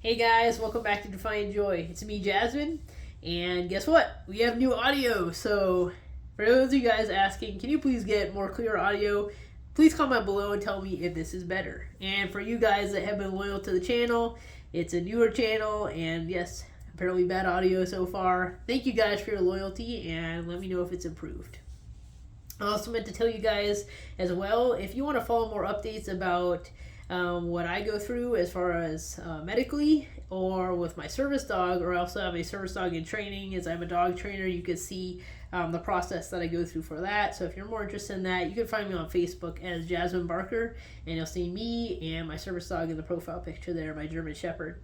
Hey guys, welcome back to Define Joy. It's me, Jasmine, and guess what? We have new audio. So, for those of you guys asking, can you please get more clear audio? Please comment below and tell me if this is better. And for you guys that have been loyal to the channel, it's a newer channel, and yes, apparently bad audio so far. Thank you guys for your loyalty, and let me know if it's improved. I also meant to tell you guys as well, if you want to follow more updates about what I go through as far as medically or with my service dog, or I also have a service dog in training as I'm a dog trainer. You can see the process that I go through for that. So if you're more interested in that, you can find me on Facebook as Jasmine Barker, and you'll see me and my service dog in the profile picture there, my German Shepherd.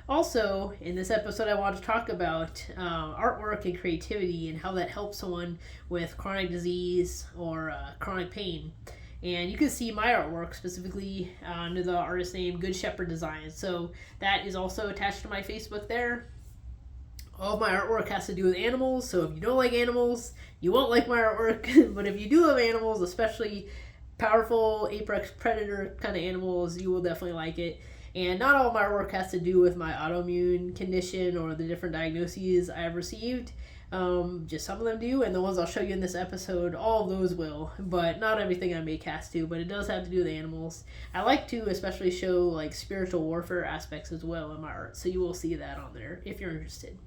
Also, in this episode, I want to talk about artwork and creativity and how that helps someone with chronic disease or chronic pain. And you can see my artwork specifically under the artist name Good Shepherd Designs. So that is also attached to my Facebook there. All of my artwork has to do with animals. So if you don't like animals, you won't like my artwork. But if you do love animals, especially powerful apex predator kind of animals, you will definitely like it. And not all of my work has to do with my autoimmune condition or the different diagnoses I have received. Just some of them do, and the ones I'll show you in this episode, all of those will, but not everything I make has to, but it does have to do with animals. I like to especially show like spiritual warfare aspects as well in my art, so you will see that on there if you're interested.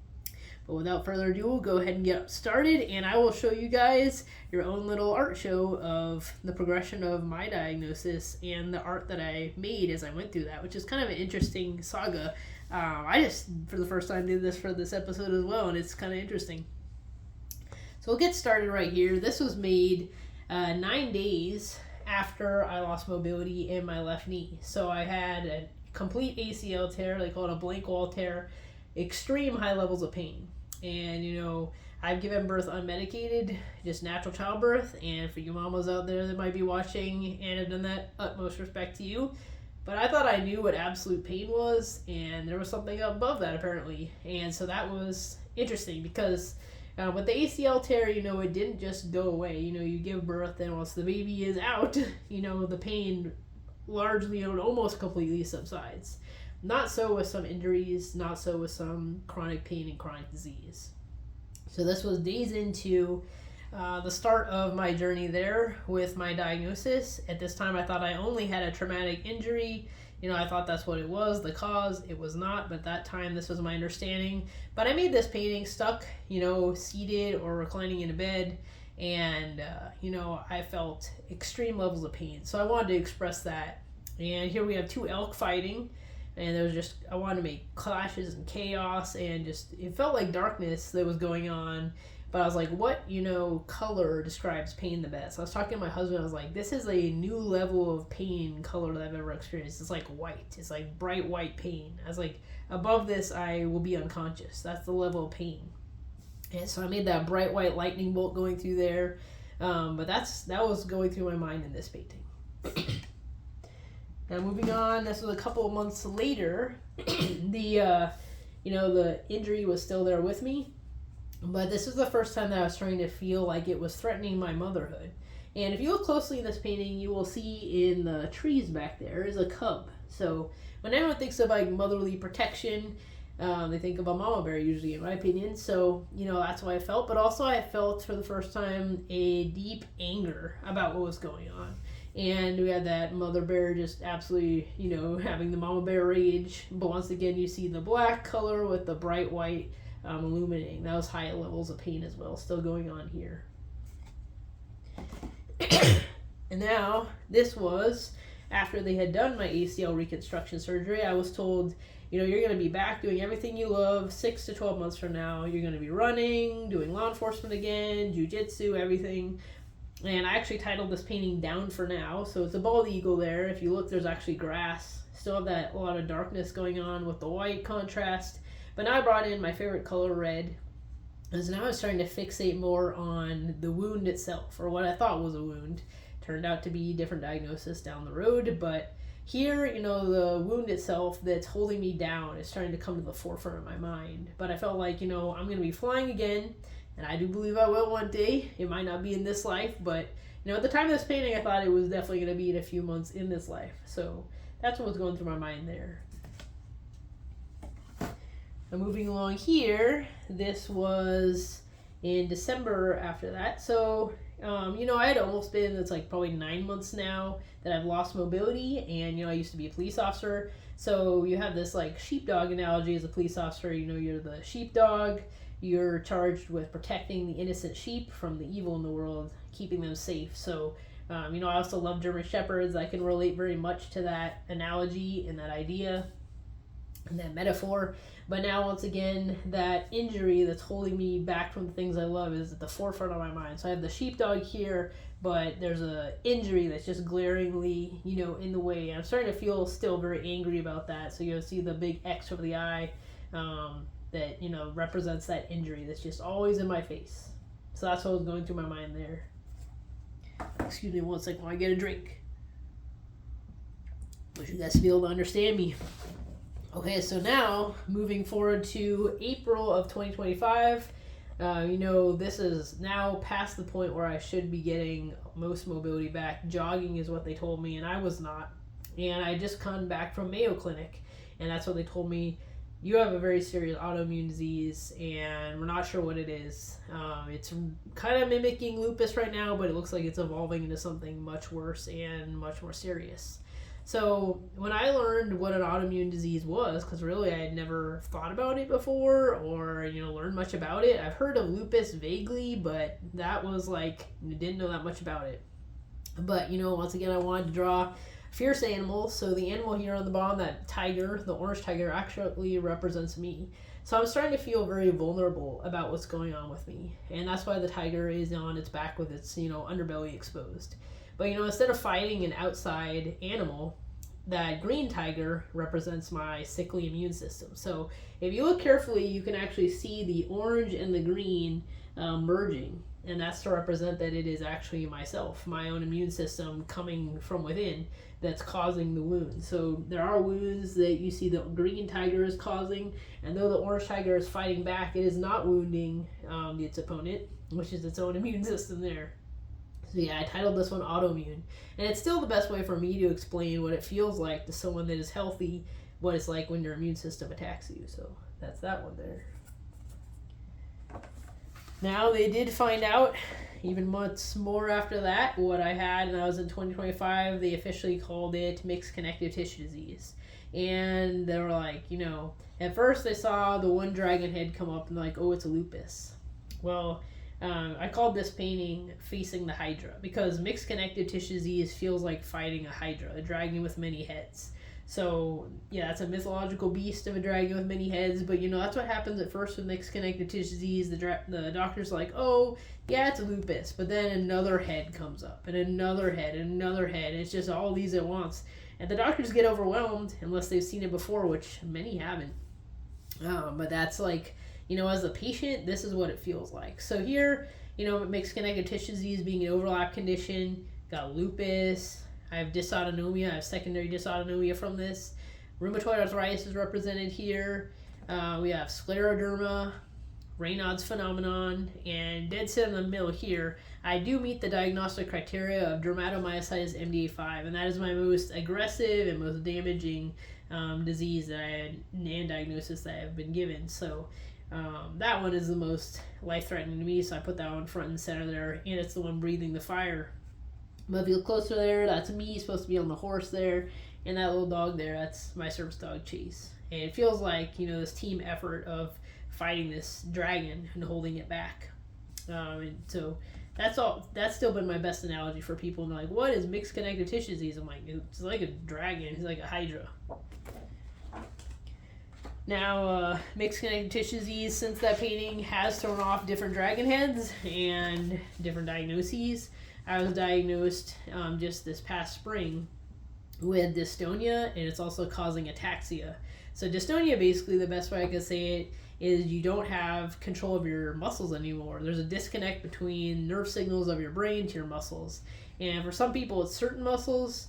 But without further ado, we'll go ahead and get started, and I will show you guys your own little art show of the progression of my diagnosis and the art that I made as I went through that, which is kind of an interesting saga. I just, for the first time, did this for this episode as well, and it's kind of interesting. So we'll get started right here. This was made 9 days after I lost mobility in my left knee. So I had a complete ACL tear, they call it a blank wall tear, extreme high levels of pain. And, you know, I've given birth unmedicated, just natural childbirth. And for you mamas out there that might be watching and have done that, utmost respect to you. But I thought I knew what absolute pain was, and there was something above that apparently. And so that was interesting because with the ACL tear, you know, it didn't just go away. You know, you give birth, and once the baby is out, you know, the pain largely and almost completely subsides. Not so with some injuries, not so with some chronic pain and chronic disease. So this was days into the start of my journey there with my diagnosis. At this time, I thought I only had a traumatic injury. You know, I thought that's what it was, the cause. It was not, but at that time, this was my understanding. But I made this painting stuck, you know, seated or reclining in a bed, and, you know, I felt extreme levels of pain. So I wanted to express that. And here we have two elk fighting. And there was just, I wanted to make clashes and chaos, and just, it felt like darkness that was going on. But I was like, what, you know, color describes pain the best? I was talking to my husband, I was like, this is a new level of pain color that I've ever experienced. It's like white. It's like bright white pain. I was like, above this, I will be unconscious. That's the level of pain. And so I made that bright white lightning bolt going through there. But that was going through my mind in this painting. Now moving on, this was a couple of months later. The injury was still there with me, but this was the first time that I was starting to feel like it was threatening my motherhood. And if you look closely in this painting, you will see in the trees back there is a cub. So when everyone thinks of like motherly protection, they think of a mama bear usually, in my opinion. So, you know, that's what I felt. But also I felt for the first time a deep anger about what was going on. And we had that mother bear just absolutely, you know, having the mama bear rage. But once again, you see the black color with the bright white illuminating. That was high levels of pain as well, still going on here. And now, this was after they had done my ACL reconstruction surgery. I was told, you know, you're going to be back doing everything you love 6 to 12 months from now. You're going to be running, doing law enforcement again, jiu-jitsu, everything. And I actually titled this painting Down for Now. So it's a bald eagle there. If you look, there's actually grass. Still have that a lot of darkness going on with the white contrast. But now I brought in my favorite color, red. And so now I was starting to fixate more on the wound itself, or what I thought was a wound. Turned out to be different diagnosis down the road. But here, you know, the wound itself that's holding me down is starting to come to the forefront of my mind. But I felt like, you know, I'm going to be flying again. And I do believe I will one day. It might not be in this life, but, you know, at the time of this painting, I thought it was definitely going to be in a few months in this life. So that's what was going through my mind there. moving along here, this was in December after that. So, I had almost been, it's like probably 9 months now that I've lost mobility. And, I used to be a police officer. So you have this like sheepdog analogy as a police officer. You're the sheepdog. You're charged with protecting the innocent sheep from the evil in the world, keeping them safe. So, I also love German Shepherds. I can relate very much to that analogy and that idea and that metaphor. But now, once again, that injury that's holding me back from the things I love is at the forefront of my mind. So I have the sheepdog here, but there's a injury that's just glaringly, in the way. And I'm starting to feel still very angry about that. So you'll see the big X over the eye that, represents that injury that's just always in my face. So that's what was going through my mind there. Excuse me one second while I get a drink. Wish you guys to be able to understand me. Okay, so now moving forward to April of 2025, this is now past the point where I should be getting most mobility back. Jogging is what they told me, and I was not. And I just come back from Mayo Clinic, and that's what they told me. You have a very serious autoimmune disease, and we're not sure what it is. It's kind of mimicking lupus right now, but it looks like it's evolving into something much worse and much more serious. So when I learned what an autoimmune disease was, because really I had never thought about it before or, learned much about it. I've heard of lupus vaguely, but that was like, didn't know that much about it. But, once again, I wanted to draw fierce animals. So the animal here on the bottom, that tiger, the orange tiger, actually represents me. So I'm starting to feel very vulnerable about what's going on with me. And that's why the tiger is on its back with its, underbelly exposed. But, instead of fighting an outside animal, that green tiger represents my sickly immune system. So if you look carefully, you can actually see the orange and the green merging. And that's to represent that it is actually myself, my own immune system coming from within that's causing the wound. So there are wounds that you see the green tiger is causing. And though the orange tiger is fighting back, it is not wounding its opponent, which is its own immune system there. So yeah, I titled this one Autoimmune. And it's still the best way for me to explain what it feels like to someone that is healthy, what it's like when your immune system attacks you. So that's that one there. Now they did find out, even months more after that, what I had, and that was in 2025. They officially called it mixed connective tissue disease. And they were like, at first they saw the one dragon head come up and they're like, oh, it's a lupus. Well, I called this painting Facing the Hydra because mixed connective tissue disease feels like fighting a hydra, a dragon with many heads. So, yeah, it's a mythological beast of a dragon with many heads, but, that's what happens at first with mixed connective tissue disease. The doctor's like, oh, yeah, it's a lupus, but then another head comes up, and another head, and another head, and it's just all these at once. And the doctors get overwhelmed unless they've seen it before, which many haven't. But that's like, as a patient, this is what it feels like. So here, mixed connective tissue disease being an overlap condition, got lupus, I have dysautonomia, I have secondary dysautonomia from this. Rheumatoid arthritis is represented here. We have scleroderma, Raynaud's phenomenon, and dead center in the middle here. I do meet the diagnostic criteria of dermatomyositis MDA5, and that is my most aggressive and most damaging disease that I had, and diagnosis that I have been given. So that one is the most life-threatening to me, so I put that one front and center there, and it's the one breathing the fire. But if you look closer there, that's me, supposed to be on the horse there, and that little dog there, that's my service dog, Chase. And it feels like, this team effort of fighting this dragon and holding it back. And so that's still been my best analogy for people. And they're like, what is mixed connective tissue disease? I'm like, it's like a dragon, it's like a hydra. Now, mixed connective tissue disease, since that painting has thrown off different dragon heads and different diagnoses. I was diagnosed just this past spring with dystonia, and it's also causing ataxia. So dystonia, basically, the best way I can say it is you don't have control of your muscles anymore. There's a disconnect between nerve signals of your brain to your muscles. And for some people, it's certain muscles.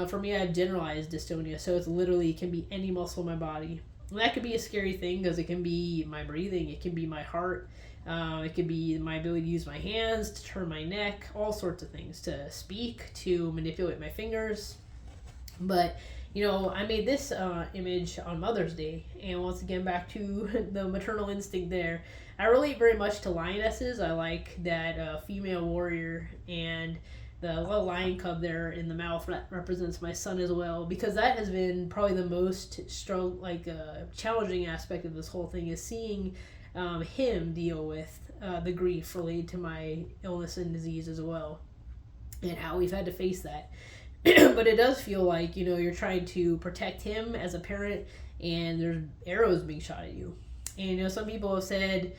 For me, I have generalized dystonia, so it's literally can be any muscle in my body. And that could be a scary thing because it can be my breathing, it can be my heart, it could be my ability to use my hands, to turn my neck, all sorts of things, to speak, to manipulate my fingers. But, I made this image on Mother's Day, and once again, back to the maternal instinct there. I relate very much to lionesses. I like that female warrior, and the little lion cub there in the mouth that represents my son as well, because that has been probably the most challenging aspect of this whole thing, is seeing him deal with the grief related to my illness and disease as well, and how we've had to face that. But it does feel like, you're trying to protect him as a parent, and there's arrows being shot at you. And, some people have said,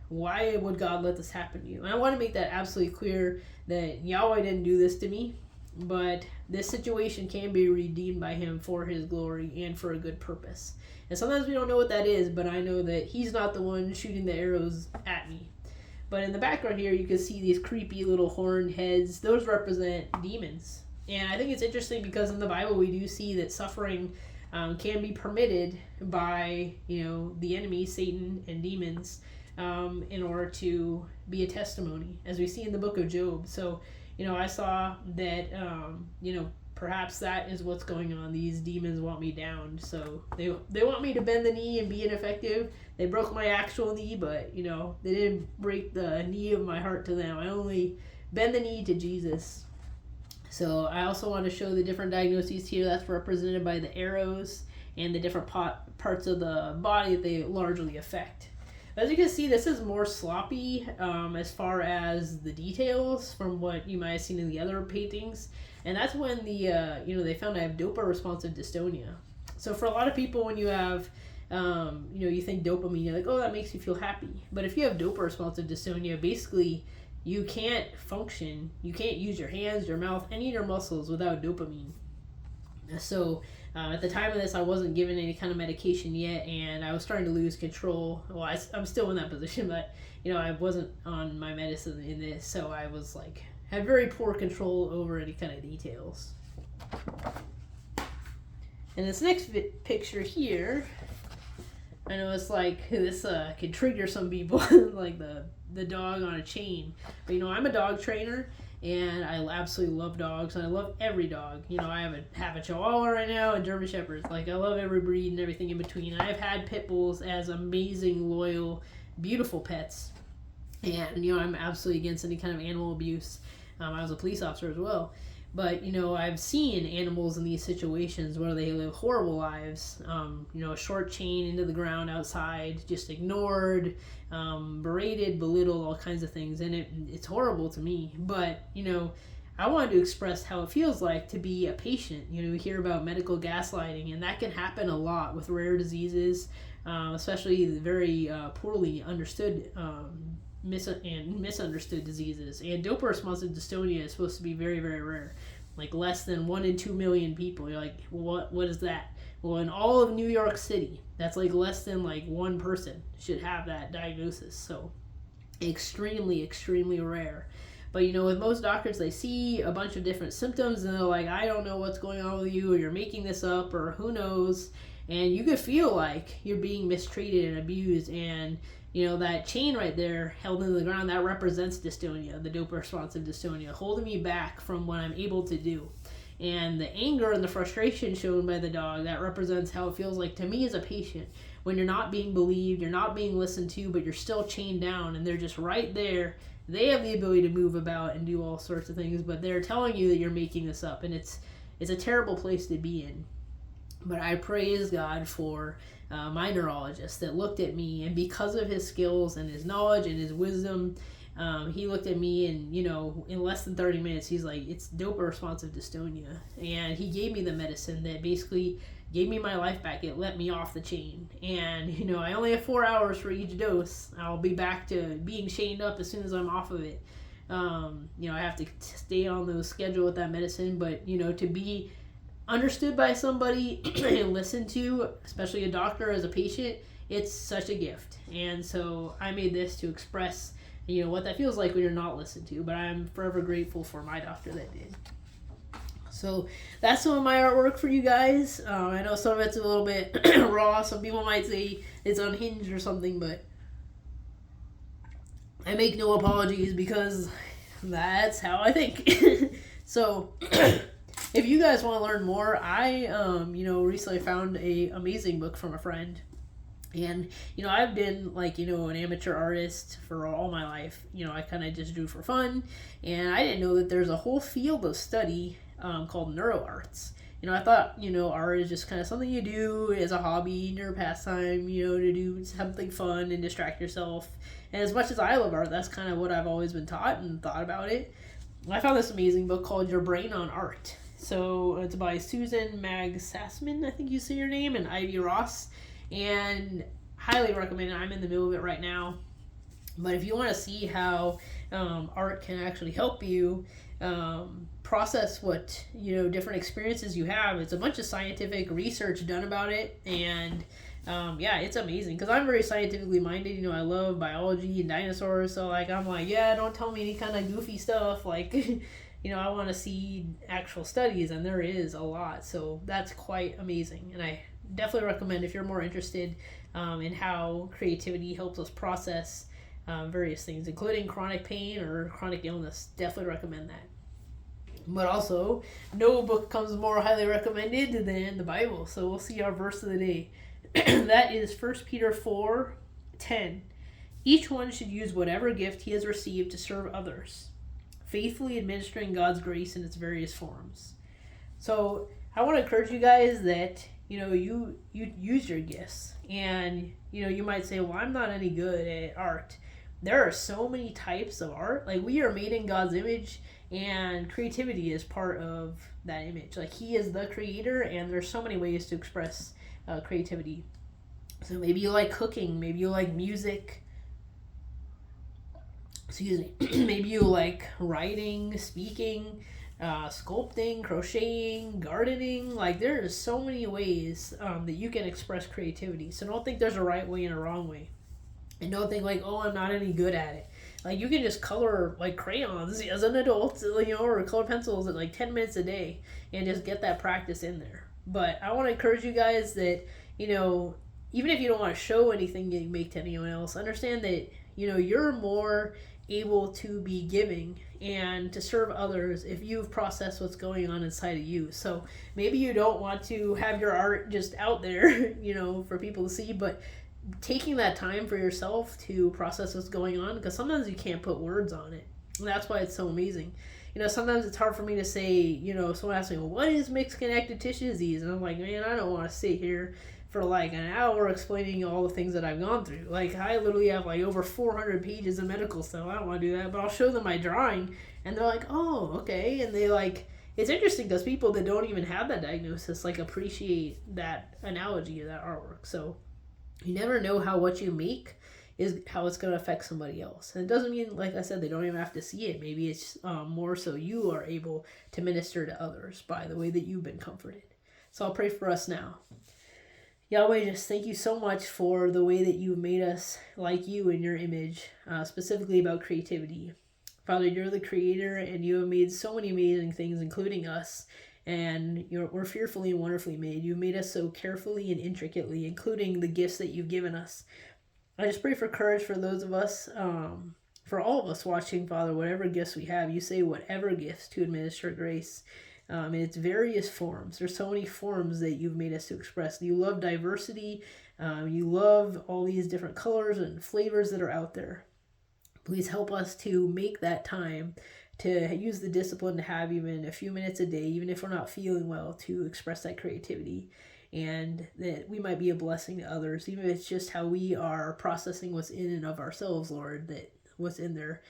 why would God let this happen to you? And I want to make that absolutely clear that Yahweh didn't do this to me, but this situation can be redeemed by him for his glory and for a good purpose. And sometimes we don't know what that is, but I know that he's not the one shooting the arrows at me. But in the background here, you can see these creepy little horned heads. Those represent demons. And I think it's interesting because in the Bible we do see that suffering can be permitted by, the enemy, Satan, and demons, in order to be a testimony, as we see in the book of Job. So, I saw that, perhaps that is what's going on. These demons want me down. So they want me to bend the knee and be ineffective. They broke my actual knee, but, they didn't break the knee of my heart to them. I only bend the knee to Jesus. So I also want to show the different diagnoses here. That's represented by the arrows and the different parts of the body that they largely affect. As you can see, this is more sloppy as far as the details from what you might have seen in the other paintings. And that's when they found I have dopa responsive dystonia. So for a lot of people, when you have, you think dopamine, you're like, oh, that makes you feel happy. But if you have dopa responsive dystonia, basically you can't function, you can't use your hands, your mouth, any of your muscles without dopamine. So at the time of this, I wasn't given any kind of medication yet, and I was starting to lose control. Well, I'm still in that position, but I wasn't on my medicine in this, so I was had very poor control over any kind of details. And this next picture here, I know it's this could trigger some people, like the dog on a chain. But I'm a dog trainer, and I absolutely love dogs, and I love every dog. I have a Chihuahua right now and German Shepherds. I love every breed and everything in between. And I've had pit bulls as amazing, loyal, beautiful pets. And I'm absolutely against any kind of animal abuse. I was a police officer as well. But, I've seen animals in these situations where they live horrible lives, a short chain into the ground outside, just ignored, berated, belittled, all kinds of things. And it's horrible to me. But, I wanted to express how it feels like to be a patient. We hear about medical gaslighting, and that can happen a lot with rare diseases, especially very poorly understood misunderstood diseases. And dopa responsive dystonia is supposed to be very, very rare, less than 1 in 2 million people. You're like, what is that? Well, in all of New York City, that's less than one person should have that diagnosis. So extremely, extremely rare. But with most doctors, they see a bunch of different symptoms, and they're like, I don't know what's going on with you, or you're making this up, or who knows. And you could feel like you're being mistreated and abused. And that chain right there held into the ground, that represents dystonia, the dopa responsive dystonia, holding me back from what I'm able to do. And the anger and the frustration shown by the dog, that represents how it feels like to me as a patient, when you're not being believed, you're not being listened to, but you're still chained down, and they're just right there. They have the ability to move about and do all sorts of things, but they're telling you that you're making this up, and it's a terrible place to be in. But I praise God for my neurologist that looked at me, and because of his skills and his knowledge and his wisdom, he looked at me, and in less than 30 minutes, he's like, it's dopa responsive dystonia. And he gave me the medicine that basically gave me my life back. It let me off the chain. And I only have 4 hours for each dose. I'll be back to being chained up as soon as I'm off of it. I have to stay on the schedule with that medicine, but to be understood by somebody and listened to, especially a doctor as a patient, it's such a gift. And so I made this to express what that feels like when you're not listened to, but I'm forever grateful for my doctor that did. So that's some of my artwork for you guys. I know some of it's a little bit raw. Some people might say it's unhinged or something, but I make no apologies because that's how I think. So if you guys want to learn more, I recently found a amazing book from a friend. And, I've been like, an amateur artist for all my life. I kind of just do for fun. And I didn't know that there's a whole field of study called neuroarts. I thought, art is just kind of something you do as a hobby, your pastime, to do something fun and distract yourself. And as much as I love art, that's kind of what I've always been taught and thought about it. I found this amazing book called Your Brain on Art. So it's by Susan Mag-Sassman, I think you say your name, and Ivy Ross. And highly recommend it. I'm in the middle of it right now. But if you want to see how art can actually help you process what different experiences you have, it's a bunch of scientific research done about it, and it's amazing because I'm very scientifically minded. I love biology and dinosaurs, so I'm like, don't tell me any kind of goofy stuff. I want to see actual studies, and there is a lot, so that's quite amazing. And I definitely recommend, if you're more interested in how creativity helps us process various things, including chronic pain or chronic illness, definitely recommend that. But also, no book comes more highly recommended than the Bible. So we'll see our verse of the day. That is 1 Peter 4:10. Each one should use whatever gift he has received to serve others, faithfully administering God's grace in its various forms. So I want to encourage you guys that you use your gifts, and you might say, well, I'm not any good at art. There are so many types of art. We are made in God's image, and creativity is part of that image. He is the creator, and there's so many ways to express creativity. So maybe you like cooking, maybe you like music, maybe you like writing, speaking, sculpting, crocheting, gardening. There's so many ways that you can express creativity. So don't think there's a right way and a wrong way. And don't think I'm not any good at it. You can just color crayons as an adult, or color pencils at 10 minutes a day and just get that practice in there. But I want to encourage you guys that, even if you don't want to show anything you make to anyone else, understand that, you're more able to be giving and to serve others if you've processed what's going on inside of you. So maybe you don't want to have your art just out there, for people to see, but taking that time for yourself to process what's going on, because sometimes you can't put words on it. And that's why it's so amazing. Sometimes it's hard for me to say, someone asks me, well, what is mixed connective tissue disease? And I'm like, man, I don't want to sit here for an hour explaining all the things that I've gone through. I literally have over 400 pages of medical stuff. I don't want to do that, but I'll show them my drawing, and they're like, oh, okay. And they it's interesting because people that don't even have that diagnosis appreciate that analogy of that artwork. So you never know how what you make is how it's going to affect somebody else. And it doesn't mean, like I said, they don't even have to see it. Maybe it's more so you are able to minister to others by the way that you've been comforted. So I'll pray for us now. Yahweh, just thank you so much for the way that you've made us like you in your image, specifically about creativity. Father, you're the creator, and you have made so many amazing things, including us. And we're fearfully and wonderfully made. You've made us so carefully and intricately, including the gifts that you've given us. I just pray for courage for those of us, for all of us watching, Father, whatever gifts we have. You say whatever gifts to administer grace in its various forms. There's so many forms that you've made us to express. You love diversity. You love all these different colors and flavors that are out there. Please help us to make that time, to use the discipline to have even a few minutes a day, even if we're not feeling well, to express that creativity, and that we might be a blessing to others, even if it's just how we are processing what's in and of ourselves, Lord, that what's in there.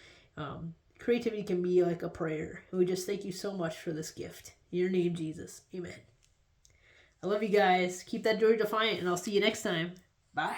Creativity can be like a prayer. And we just thank you so much for this gift. In your name, Jesus. Amen. I love you guys. Keep that joy defiant, and I'll see you next time. Bye.